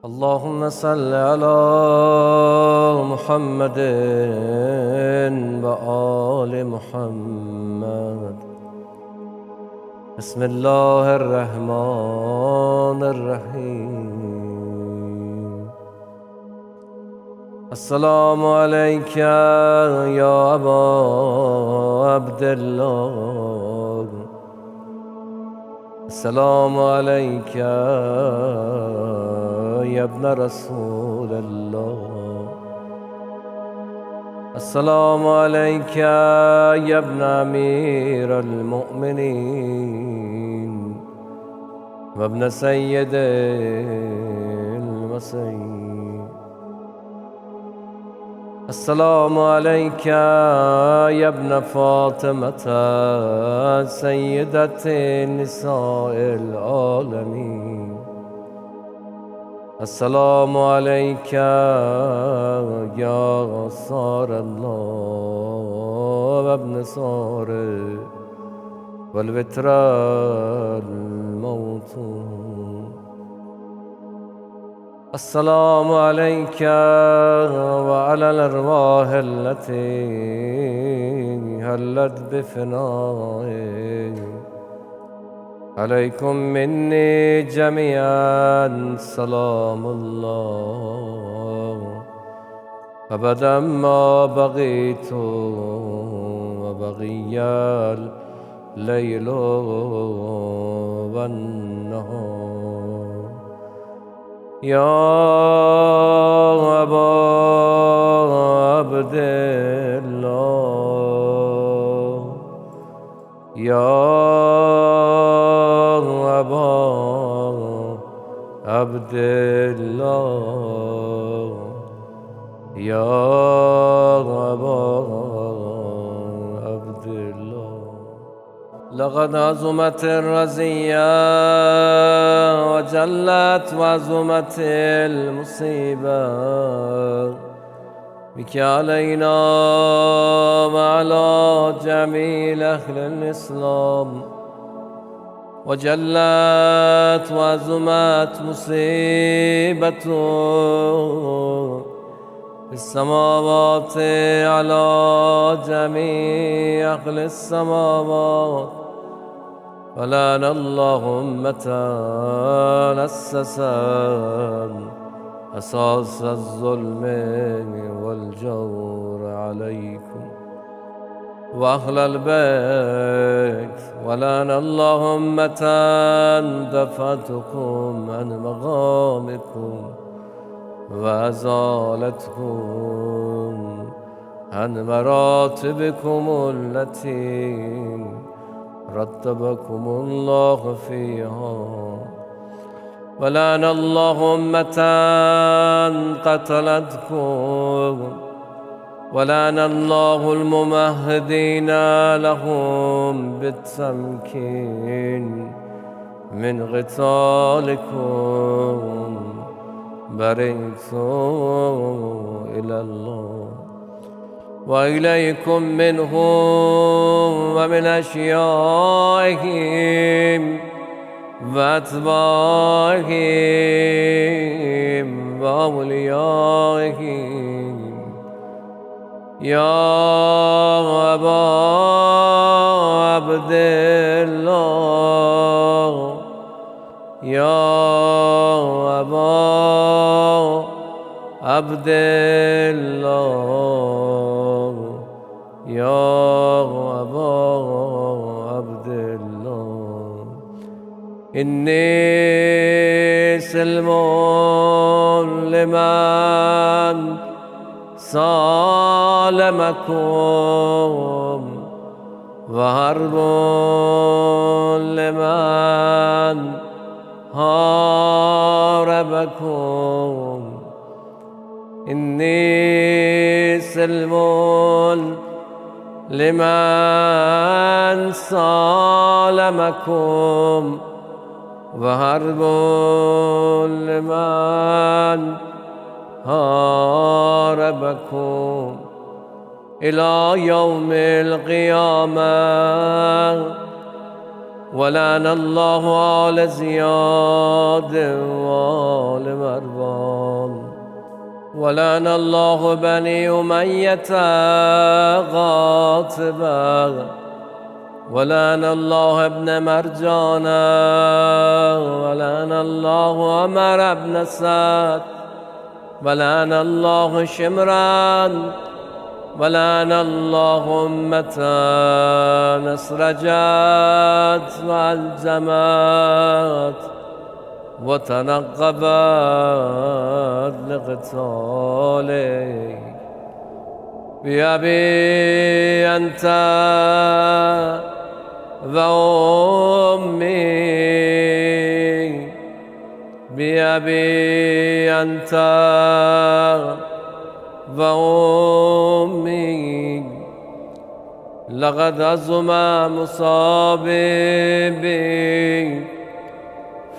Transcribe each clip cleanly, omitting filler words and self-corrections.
اللهم صل على محمد وآل محمد. بسم الله الرحمن الرحيم. السلام عليك يا أبا عبد الله. السلام عليك يا ابن رسول الله. السلام عليك يا ابن أمير المؤمنين وابن سيد المرسلين. السلام عليك يا ابن فاطمة سيدة نساء العالمين. السلام عليك يا صار الله وابن صار والوتر الموتون. السلام عليك وعلى الأرواح التي هلت بفنائك. عليكم مني جميعا سلام الله أبدا ما بقيت وبقي الليل والنهار. يا أبا عبد الله، يا أبا عبد الله، يا أبا عبد الله. لقد عظمت الرزية وجلت وعظمت المصيبة بك علينا وعلى جميع أهل الإسلام. وجلت وعظمت مصيبة في السماوات على جميع أهل السماوات. ولعن الله أمة أساس الظلم والجور عليكم وأهل البيت. ولعن الله أمة دفعتكم عن مقامكم وأزالتكم عن مراتبكم التي رتبكم الله فيها. ولعن الله أمة قتلتكم. ولعن الله الممهدين لهم بالتمكين من قتالكم. برئت إلى الله وإليكم منهم ومن أشيائهم وأتباعهم وأوليائهم. يا أبا عبد الله، يا أبا عبد الله، يا أبا عبد الله. إني سلم لمن سالمكم وحرب لمن حاربكم. إني سلم لمن سالمكم وحرب لمن حاربكم إلى يوم القيامة. ولعن الله آل زياد وآل مروان ولعن الله بني أمية غاصبا ولعن الله ابن مرجان ولعن الله عمر بن سعد ولعن الله شمران ولعن الله أمة أسرجت وألجمت وتنقبت لقتالك بأبي أنت وأمي بأبي أنت وأمي لقد عظم مصابي بي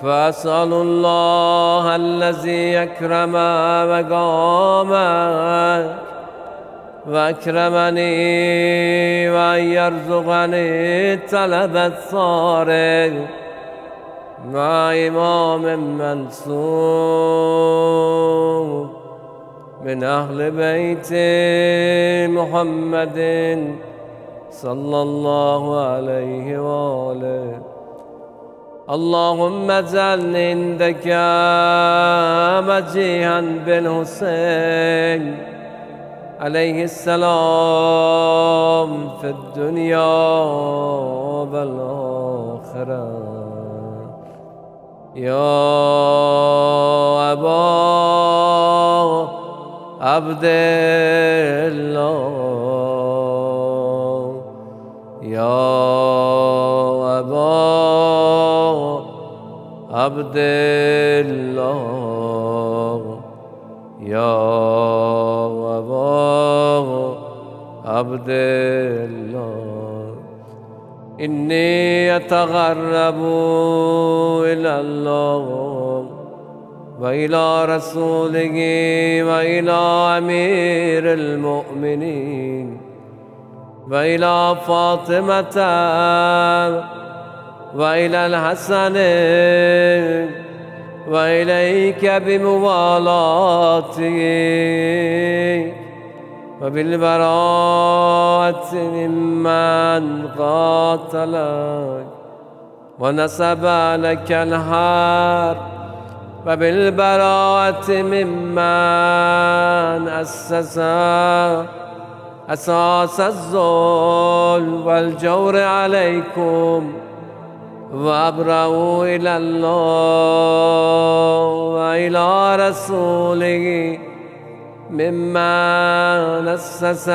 فأسأل الله الذي أكرم مقامك وأكرمني وأن يرزقني طلب الصالح مع إمام منصور من أهل بيت محمد صلى الله عليه وآله اللهم اجعلني عندك وجيها بالحسين عليه السلام في الدنيا والآخرة يا أبا عبد الله يا أبا عبد الله يا أبا عبد الله إني أتغرب إلى الله وإلى رسوله وإلى أمير المؤمنين وإلى فاطمة وإلى الحسن وإليك بموالاته وبالبراءة ممن قاتلك ونسب لك الحرب وبالبراءة ممن أسس أساس الظلم والجور عليكم وأبرأوا إلى الله وإلى رسوله ممن أسس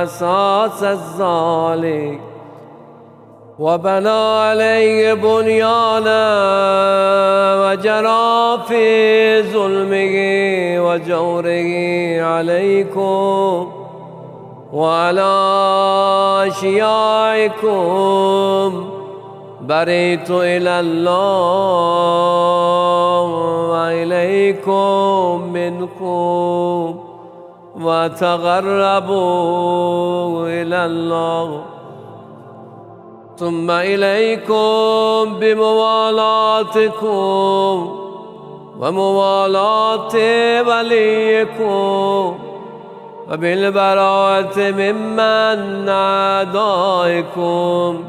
أساس الظالم وبنى عليه بنيانا وجرى في ظلمه وجوره عليكم وعلى أشيائكم بريت إلى الله وإليكم منكم وتقربوا إلى الله ثم إليكم بموالاتكم وموالاة وليكم وبالبراءة ممن عادائكم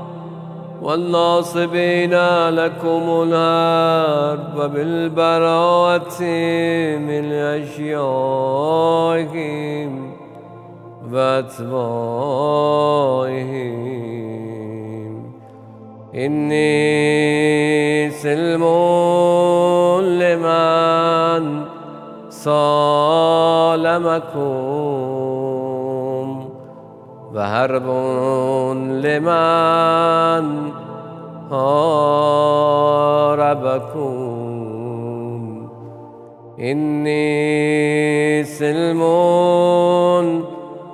والناصبين لكم الحرب وبالبراءة من أشيائهم وأتباعهم إني سلم لمن صالمكم وحرب لمن حاربكم إني سلم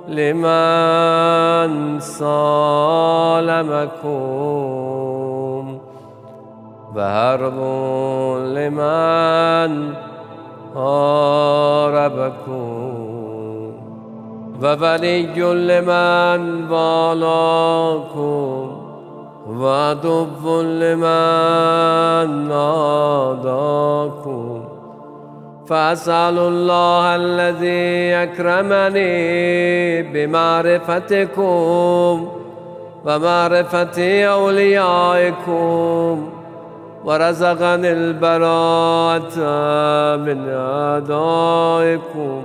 لمن صالمكم وحرب لمن حاربكم وولي لمن والاكم وعدو لمن عاداكم فأسأل الله الذي أكرمني بمعرفتكم ومعرفة أوليائكم ورزقني البراءة من أعدائكم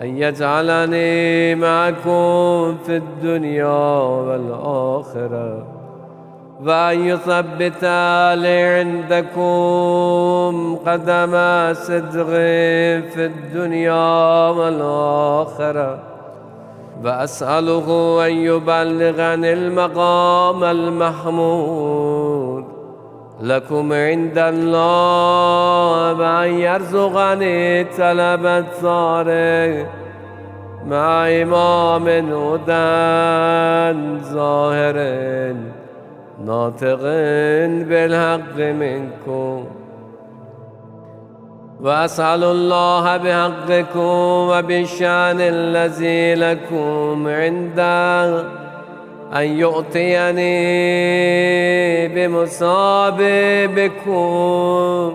أن يجعلني معكم في الدنيا والآخرة وأن يثبت لي عندكم قدم صدق في الدنيا والآخرة وأسأله أن يبلغني المقام المحمود لكم عند الله وأن يرزقني طلب الصالح مع إمام هدى ظاهر ناطق بالحق منكم وأسأل الله بحقكم وبالشأن الذي لكم عنده أن يؤتيني بمصاب بكم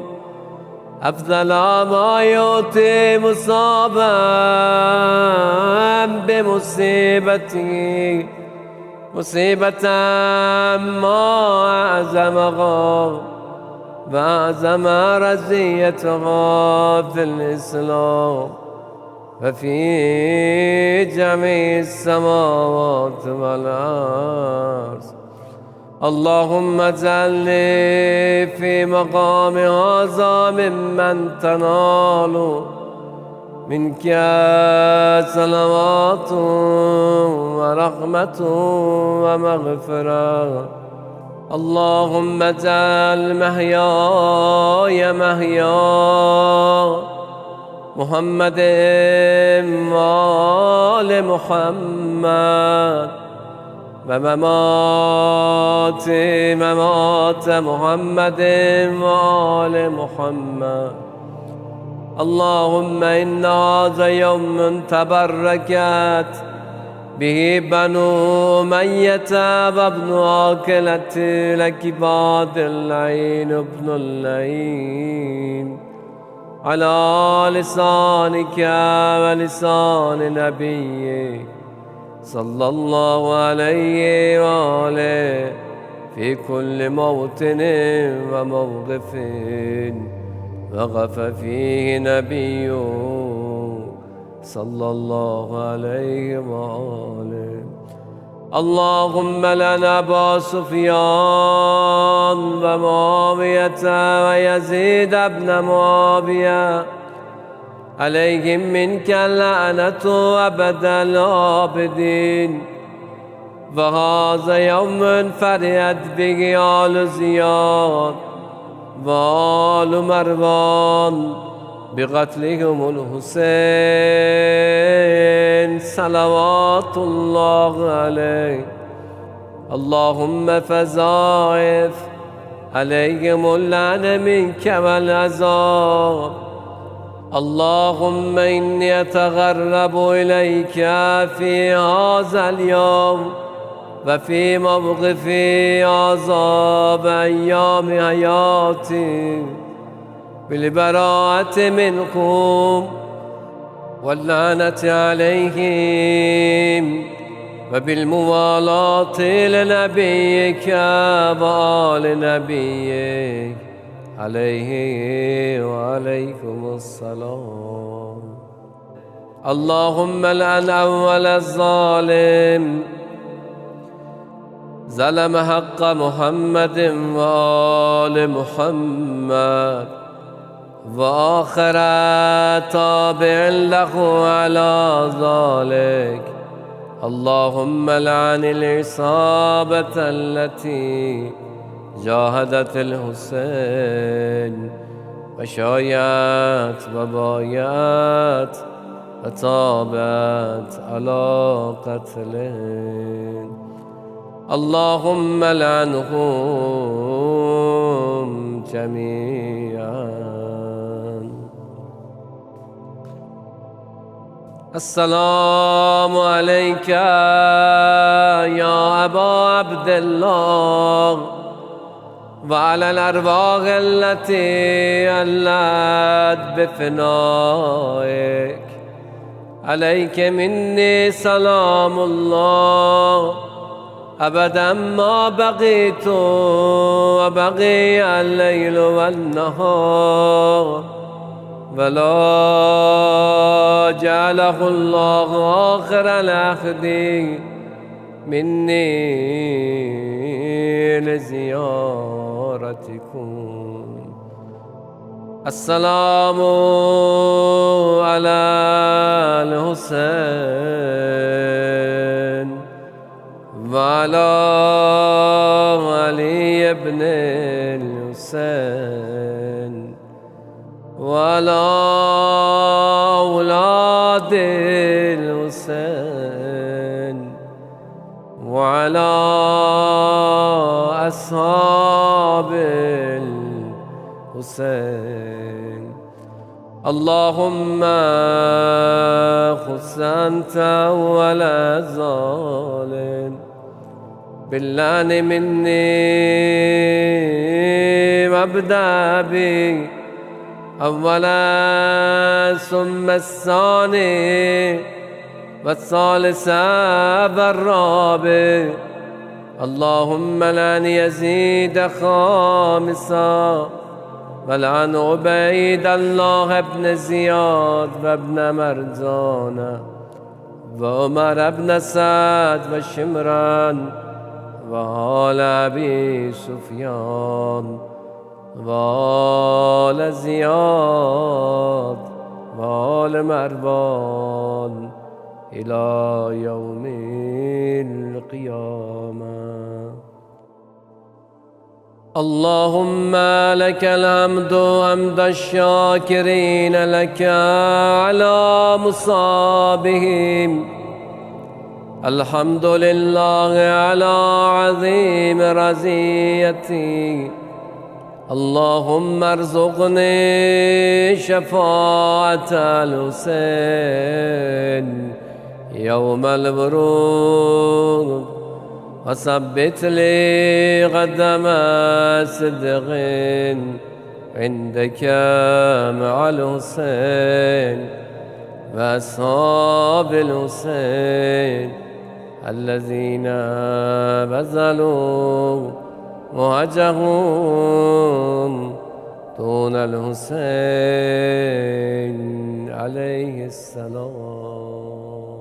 أفضل ما يؤتي مصابا بمصيبتي مصيبة ما أعظمها وأعظم رزيتها في الإسلام وفي جميع السماوات والأرض. اللهم اجعلني في مقام هذا ممن تنال منك صلوات ورحمة ومغفرة. اللهم اجعل محياي محيا محمد وآل محمد ومماتي ممات محمد وآل محمد. اللهم إن هذا يوم تبركت به بنو أمية وابن عاقلة لكباد اللعين ابن اللعين على لسانك ولسان نبيك صلى الله عليه وآله في كل موطن وموقف وقف فيه نبي صلى الله عليه وآله. اللهم لنا أبا سفيان ومعاوية ويزيد بن معاوية عليهم منك اللعنة أبد العابدين. وهذا يوم فرحت به آل زياد وآل مروان بقتلهم الحسين صلوات الله عليه. اللهم فضاعف عليهم اللعن منك والعذاب. اللهم إني أتقرب إليك في هذا اليوم وفي موقف عذاب أيام حياتي بالبراءة منكم واللعنة عليهم وبالموالاة لنبيك وآل نبيك عليه وعليكم السلام. اللهم لعن أول الظالم ظلم حق محمد وآل محمد وآخر تابع له على ذلك. اللهم لعن العصابة التي جاهدت الحسين وشايعت وبايعت وتابت على قتله. اللهم لعنهم جميعا. السلام عليك يا أبا عبد الله وعلى الأرواح التي علت بفنائك عليك مني سلام الله أبدا ما بقيت وبقي الليل والنهار ولا جعله الله آخر العهد مني لزيارتكم. السلام على الحسين وعلى علي بن الحسين وعلى أولاد الحسين وعلى أصحاب الحسين. اللهم خص أنت أول ظالم باللعن مني وابدأ بي أولا ثم الثاني والثالث والرابع. اللهم لعن يزيد خامسا ولعن عبيد الله بن زياد وابن مرزان وعمر بن سعد وشمران وآل أبي سفيان وآل زياد وآل مروان إلى يوم القيامة. اللهم لك الحمد حمد الشاكرين لك على مصابهم. الحمد لله على عظيم رزيتي. اللهم ارزقني شفاعة الحسين يوم الورود وثبت لي قدم صدق عندك مع الحسين وأصحاب الحسين الذين بذلوا وهجهم دون الحسين عليه السلام.